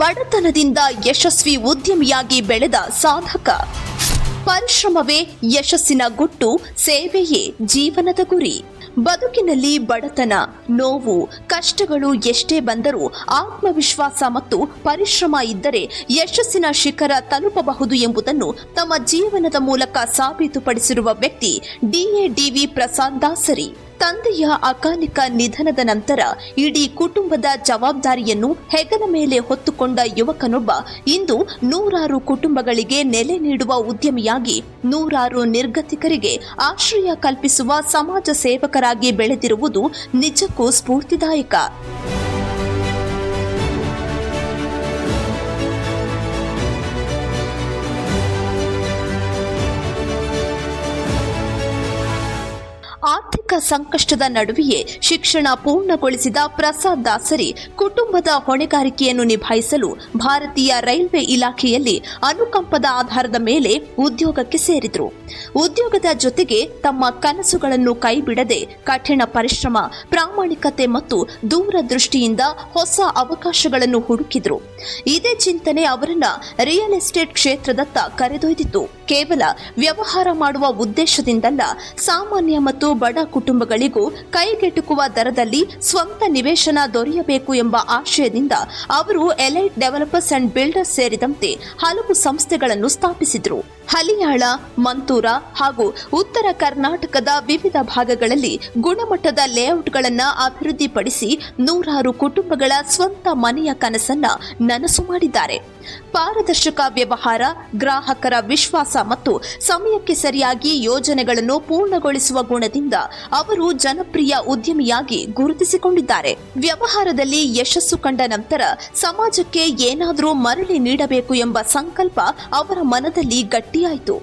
ಬಡತನದಿಂದ ಯಶಸ್ವಿ ಉದ್ಯಮಿಯಾಗಿ ಬೆಳೆದ ಸಾಧಕ. ಪರಿಶ್ರಮವೇ ಯಶಸ್ಸಿನ ಗುಟ್ಟು, ಸೇವೆಯೇ ಜೀವನದ ಗುರಿ. ಬದುಕಿನಲ್ಲಿ ಬಡತನ, ನೋವು, ಕಷ್ಟಗಳು ಎಷ್ಟೇ ಬಂದರೂ ಆತ್ಮವಿಶ್ವಾಸ ಮತ್ತು ಪರಿಶ್ರಮ ಇದ್ದರೆ ಯಶಸ್ಸಿನ ಶಿಖರ ತಲುಪಬಹುದು ಎಂಬುದನ್ನು ತಮ್ಮ ಜೀವನದ ಮೂಲಕ ಸಾಬೀತುಪಡಿಸಿರುವ ವ್ಯಕ್ತಿ DADV ಪ್ರಸಾದ್ ದಾಸರಿ. ತಂದೆಯ ಅಕಾಲಿಕ ನಿಧನದ ನಂತರ ಇಡೀ ಕುಟುಂಬದ ಜವಾಬ್ದಾರಿಯನ್ನು ಹೆಗಲ ಮೇಲೆ ಹೊತ್ತುಕೊಂಡ ಯುವಕನೊಬ್ಬ ಇಂದು ನೂರಾರು ಕುಟುಂಬಗಳಿಗೆ ನೆಲೆ ನೀಡುವ ಉದ್ಯಮಿಯಾಗಿ ನೂರಾರು ನಿರ್ಗತಿಕರಿಗೆ ಆಶ್ರಯ ಕಲ್ಪಿಸುವ ಸಮಾಜ ಸೇವಕರಾಗಿ ಬೆಳೆದಿರುವುದು ನಿಜಕ್ಕೂ ಸ್ಫೂರ್ತಿದಾಯಕ. ಆರ್ಥಿಕ ಸಂಕಷ್ಟದ ನಡುವೆಯೇ ಶಿಕ್ಷಣ ಪೂರ್ಣಗೊಳಿಸಿದ ಪ್ರಸಾದ್ ದಾಸರಿ ಕುಟುಂಬದ ಹೊಣೆಗಾರಿಕೆಯನ್ನು ನಿಭಾಯಿಸಲು ಭಾರತೀಯ ರೈಲ್ವೆ ಇಲಾಖೆಯಲ್ಲಿ ಅನುಕಂಪದ ಆಧಾರದ ಮೇಲೆ ಉದ್ಯೋಗಕ್ಕೆ ಸೇರಿದರು. ಉದ್ಯೋಗದ ಜೊತೆಗೆ ತಮ್ಮ ಕನಸುಗಳನ್ನು ಕೈಬಿಡದೆ ಕಠಿಣ ಪರಿಶ್ರಮ, ಪ್ರಾಮಾಣಿಕತೆ ಮತ್ತು ದೂರದೃಷ್ಟಿಯಿಂದ ಹೊಸ ಅವಕಾಶಗಳನ್ನು ಹುಡುಕಿದ್ರು. ಇದೇ ಚಿಂತನೆ ಅವರನ್ನ ರಿಯಲ್ ಎಸ್ಟೇಟ್ ಕ್ಷೇತ್ರದತ್ತ ಕರೆದೊಯ್ದಿತ್ತು. ಕೇವಲ ವ್ಯವಹಾರ ಮಾಡುವ ಉದ್ದೇಶದಿಂದಲ್ಲ, ಸಾಮಾನ್ಯ ಮತ್ತು ಬಡ ಕುಟುಂಬಗಳಿಗೂ ಕೈಗೆಟುಕುವ ದರದಲ್ಲಿ ಸ್ವಂತ ನಿವೇಶನ ದೊರೆಯಬೇಕು ಎಂಬ ಆಶಯದಿಂದ ಅವರು ಎಲೈಟ್ ಡೆವಲಪರ್ಸ್ ಅಂಡ್ ಬಿಲ್ಡರ್ಸ್ ಸೇರಿದಂತೆ ಹಲವು ಸಂಸ್ಥೆಗಳನ್ನು ಸ್ಥಾಪಿಸಿದರು. ಹಲಿಯಾಳ, ಮಂತೂರ ಹಾಗೂ ಉತ್ತರ ಕರ್ನಾಟಕದ ವಿವಿಧ ಭಾಗಗಳಲ್ಲಿ ಗುಣಮಟ್ಟದ ಲೇಔಟ್ಗಳನ್ನು ಅಭಿವೃದ್ಧಿಪಡಿಸಿ ನೂರಾರು ಕುಟುಂಬಗಳ ಸ್ವಂತ ಮನೆಯ ಕನಸನ್ನ ನನಸು ಮಾಡಿದ್ದಾರೆ. ಪಾರದರ್ಶಕ ವ್ಯವಹಾರ, ಗ್ರಾಹಕರ ವಿಶ್ವಾಸ ಮತ್ತು ಸಮಯಕ್ಕೆ ಸರಿಯಾಗಿ ಯೋಜನೆಗಳನ್ನು ಪೂರ್ಣಗೊಳಿಸುವ ಗುಣದಿಂದ ಅವರು ಜನಪ್ರಿಯ ಉದ್ಯಮಿಯಾಗಿ ಗುರುತಿಸಿಕೊಂಡಿದ್ದಾರೆ. ವ್ಯವಹಾರದಲ್ಲಿ ಯಶಸ್ಸು ಕಂಡ ನಂತರ ಸಮಾಜಕ್ಕೆ ಏನಾದರೂ ಮರಳಿ ನೀಡಬೇಕು ಎಂಬ ಸಂಕಲ್ಪ ಅವರ ಮನದಲ್ಲಿ ಗಟ್ಟಿಯಾಯಿತು.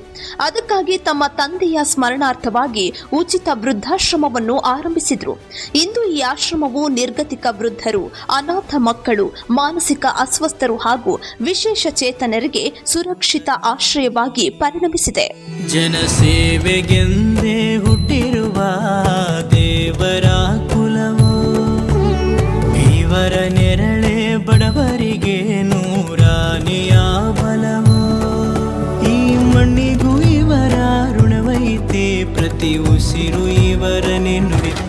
ಅದಕ್ಕಾಗಿ ತಮ್ಮ ತಂದೆಯ ಸ್ಮರಣಾರ್ಥವಾಗಿ ಉಚಿತ ವೃದ್ಧಾಶ್ರಮವನ್ನು ಆರಂಭಿಸಿದ್ರು. ಇಂದು ಈ ಆಶ್ರಮವು ನಿರ್ಗತಿಕ ವೃದ್ಧರು, ಅನಾಥ ಮಕ್ಕಳು, ಮಾನಸಿಕ ಅಸ್ವಸ್ಥರು ಹಾಗೂ ವಿಶೇಷ ಚೇತನರಿಗೆ ಸುರಕ್ಷಿತ ಆಶ್ರಯವಾಗಿ ಪರಿಣಮಿಸಿದೆ. ಜನಸೇವೆಗೆಂದೇ ಹುಟ್ಟಿರುವ ದೇವರ ಕುಲವೋ, ಇವರ ನೆರಳೆ ಬಡವರಿಗೆ ನೂರಾನೆಯ ಬಲವೋ. ಈ ಮಣ್ಣಿಗೂ ಇವರ ಋಣವೈತೆ, ಪ್ರತಿ ಉಸಿರು ಇವರನ್ನೇ ನುಡಿದ.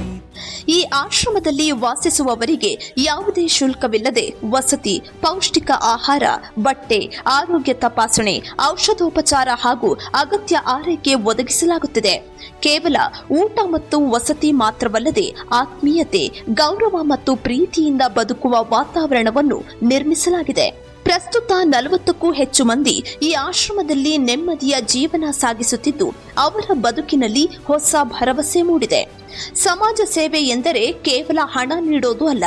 ಈ ಆಶ್ರಮದಲ್ಲಿ ವಾಸಿಸುವವರಿಗೆ ಯಾವುದೇ ಶುಲ್ಕವಿಲ್ಲದೆ ವಸತಿ, ಪೌಷ್ಟಿಕ ಆಹಾರ, ಬಟ್ಟೆ, ಆರೋಗ್ಯ ತಪಾಸಣೆ, ಔಷಧೋಪಚಾರ ಹಾಗೂ ಅಗತ್ಯ ಆರೈಕೆ ಒದಗಿಸಲಾಗುತ್ತಿದೆ. ಕೇವಲ ಊಟ ಮತ್ತು ವಸತಿ ಮಾತ್ರವಲ್ಲದೆ ಆತ್ಮೀಯತೆ, ಗೌರವ ಮತ್ತು ಪ್ರೀತಿಯಿಂದ ಬದುಕುವ ವಾತಾವರಣವನ್ನು ನಿರ್ಮಿಸಲಾಗಿದೆ. ಪ್ರಸ್ತುತ 40ಕ್ಕೂ ಹೆಚ್ಚು ಮಂದಿ ಈ ಆಶ್ರಮದಲ್ಲಿ ನೆಮ್ಮದಿಯ ಜೀವನ ಸಾಗಿಸುತ್ತಿದ್ದು ಅವರ ಬದುಕಿನಲ್ಲಿ ಹೊಸ ಭರವಸೆ ಮೂಡಿದೆ. ಸಮಾಜ ಸೇವೆ ಎಂದರೆ ಕೇವಲ ಹಣ ನೀಡೋದು ಅಲ್ಲ,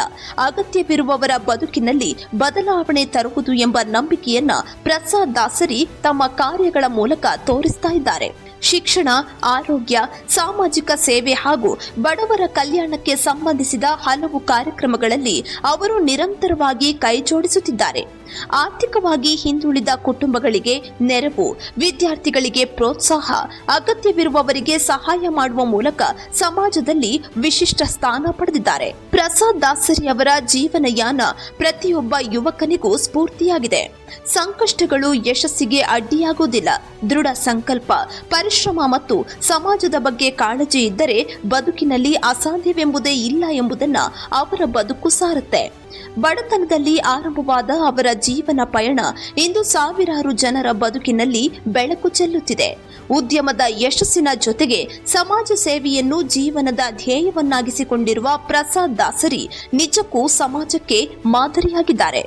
ಅಗತ್ಯವಿರುವವರ ಬದುಕಿನಲ್ಲಿ ಬದಲಾವಣೆ ತರುವುದು ಎಂಬ ನಂಬಿಕೆಯನ್ನ ಪ್ರಸಾದ್ ದಾಸರಿ ತಮ್ಮ ಕಾರ್ಯಗಳ ಮೂಲಕ ತೋರಿಸ್ತಾ ಇದ್ದಾರೆ. ಶಿಕ್ಷಣ, ಆರೋಗ್ಯ, ಸಾಮಾಜಿಕ ಸೇವೆ ಹಾಗೂ ಬಡವರ ಕಲ್ಯಾಣಕ್ಕೆ ಸಂಬಂಧಿಸಿದ ಹಲವು ಕಾರ್ಯಕ್ರಮಗಳಲ್ಲಿ ಅವರು ನಿರಂತರವಾಗಿ ಕೈಜೋಡಿಸುತ್ತಿದ್ದಾರೆ. ಆರ್ಥಿಕವಾಗಿ ಹಿಂದುಳಿದ ಕುಟುಂಬಗಳಿಗೆ ನೆರವು, ವಿದ್ಯಾರ್ಥಿಗಳಿಗೆ ಪ್ರೋತ್ಸಾಹ, ಅಗತ್ಯವಿರುವವರಿಗೆ ಸಹಾಯ ಮಾಡುವ ಮೂಲಕ ಸಮಾಜದಲ್ಲಿ ವಿಶಿಷ್ಟ ಸ್ಥಾನ ಪಡೆದಿದ್ದಾರೆ. ಪ್ರಸಾದ್ ದಾಸರಿ ಅವರ ಜೀವನಯಾನ ಪ್ರತಿಯೊಬ್ಬ ಯುವಕನಿಗೂ ಸ್ಫೂರ್ತಿಯಾಗಿದೆ. ಸಂಕಷ್ಟಗಳು ಯಶಸ್ಸಿಗೆ ಅಡ್ಡಿಯಾಗುವುದಿಲ್ಲ. ದೃಢ ಸಂಕಲ್ಪ, ಪರಿಶ್ರಮ ಮತ್ತು ಸಮಾಜದ ಬಗ್ಗೆ ಕಾಳಜಿ ಇದ್ದರೆ ಬದುಕಿನಲ್ಲಿ ಅಸಾಧ್ಯವೆಂಬುದೇ ಇಲ್ಲ ಎಂಬುದನ್ನ ಅವರ ಬದುಕು ಸಾರುತ್ತೆ. ಬಡತನದಲ್ಲಿ ಆರಂಭವಾದ ಅವರ ಜೀವನ ಪಯಣ ಇಂದು ಸಾವಿರಾರು ಜನರ ಬದುಕಿನಲ್ಲಿ ಬೆಳಕು ಚೆಲ್ಲುತ್ತಿದೆ. ಉದ್ಯಮದ ಯಶಸ್ಸಿನ ಜೊತೆಗೆ ಸಮಾಜ ಸೇವೆಯನ್ನು ಜೀವನದ ಧ್ಯೇಯವನ್ನಾಗಿಸಿಕೊಂಡಿರುವ ಪ್ರಸಾದ್ ದಾಸರಿ ನಿಜಕ್ಕೂ ಸಮಾಜಕ್ಕೆ ಮಾದರಿಯಾಗಿದ್ದಾರೆ.